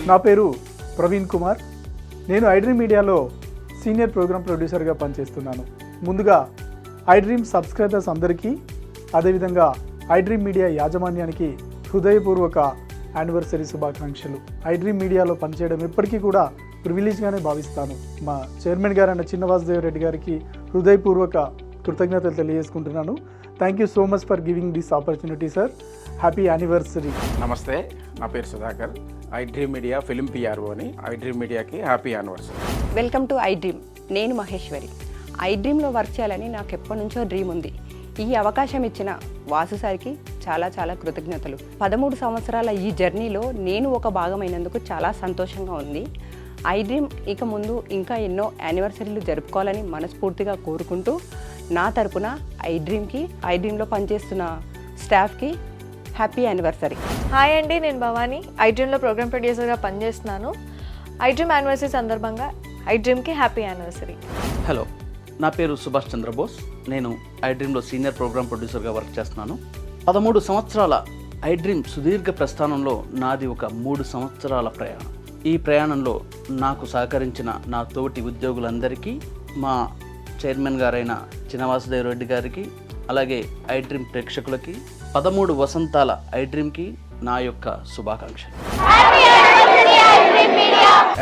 నా పేరు ప్రవీణ్ కుమార్. నేను ఐడ్రీమ్ మీడియాలో సీనియర్ ప్రోగ్రామ్ ప్రొడ్యూసర్గా పనిచేస్తున్నాను. ముందుగా ఐడ్రీమ్ సబ్స్క్రైబర్స్ అందరికీ, అదేవిధంగా ఐడ్రీమ్ మీడియా యాజమాన్యానికి హృదయపూర్వక యానివర్సరీ శుభాకాంక్షలు. ఐడ్రీమ్ మీడియాలో పనిచేయడం ఎప్పటికీ కూడా ప్రివిలేజ్గానే భావిస్తాను. మా చైర్మన్ గారు అన్న చిన్న వాసుదేవ్ రెడ్డి గారికి హృదయపూర్వక కృతజ్ఞతలు తెలియజేసుకుంటున్నాను. Thank you so much for giving this opportunity sir. Happy anniversary. నమస్తే, నా పేరు సుధాకర్. ఐడ్రీమ్ మీడియా ఫిలిం పిఆర్ఓని. ఐడ్రీమ్ మీడియాకి happy anniversary. Welcome to iDream. నేను మహేశ్వరి. ఐడ్రీమ్లో వర్క్ చేయాలని నాకు ఎప్పటి నుంచో డ్రీమ్ ఉంది. ఈ అవకాశం ఇచ్చిన వాసు సార్కి చాలా చాలా కృతజ్ఞతలు. 13 సంవత్సరాల ఈ జర్నీలో నేను ఒక భాగమైనందుకు చాలా సంతోషంగా ఉంది. ఐడ్రీమ్ ఇక ముందు ఇంకా ఎన్నో యానివర్సరీలు జరుపుకోవాలని మనస్ఫూర్తిగా కోరుకుంటూ, నా తరపున ఐడ్రీమ్లో పనిచేస్తున్న స్టాఫ్కి హ్యాపీ యానివర్సరీ. హాయ్ అండి, నేను భవానీ. ఐడ్రీమ్లో ప్రోగ్రామ్ ప్రొడ్యూసర్గా పనిచేస్తున్నాను. ఐడ్రీమ్ యానివర్సరీ సందర్భంగా ఐడ్రీమ్కి హ్యాపీ యానివర్సరీ. హలో, నా పేరు సుభాష్ చంద్రబోస్. నేను ఐడ్రీమ్లో సీనియర్ ప్రోగ్రామ్ ప్రొడ్యూసర్గా వర్క్ చేస్తున్నాను. 13 సంవత్సరాల ఐడ్రీమ్ సుదీర్ఘ ప్రస్థానంలో నాది ఒక 3 సంవత్సరాల ప్రయాణం. ఈ ప్రయాణంలో నాకు సహకరించిన నా తోటి ఉద్యోగులందరికీ, మా చైర్మన్ గారైన చినవాసుదేవ్ రెడ్డి గారికి, అలాగే ఐడ్రీమ్ ప్రేక్షకులకి 13 వసంతాల ఐడ్రీమ్కి నా యొక్క శుభాకాంక్షలు.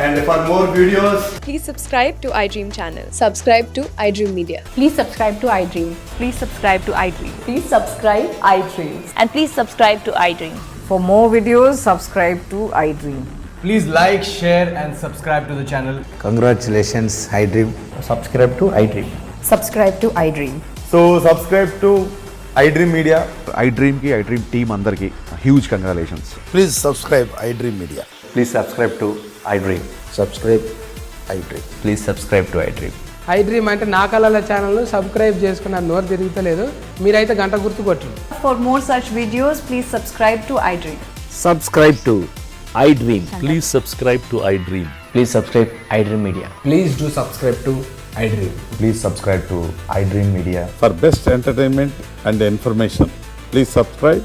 And for more videos, please subscribe to iDream channel. Subscribe to iDream Media. Please subscribe to iDream. Please subscribe to iDream. Please subscribe iDream. And please subscribe to iDream. For more videos, subscribe to iDream. please like, share and subscribe to the channel. Congratulations, iDream. Subscribe to iDream. Subscribe to iDream. So subscribe to iDream Media. iDream team andarki huge congratulations. Please subscribe iDream Media. Please subscribe to iDream. Subscribe iDream. Please subscribe to iDream. iDream అంటే నా కళల ఛానల్ను subscribe చేసుకున్న నోరు తిరుగుతలేదు. మీరైతే గంట గుర్తు కొట్టండి. For more such videos, please subscribe to iDream. Subscribe to iDream. Please subscribe to iDream. Please subscribe iDream Media. Please do subscribe to iDream. Please subscribe to iDream Media. For best entertainment and information, please subscribe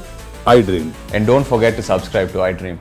iDream. And don't forget to subscribe to iDream.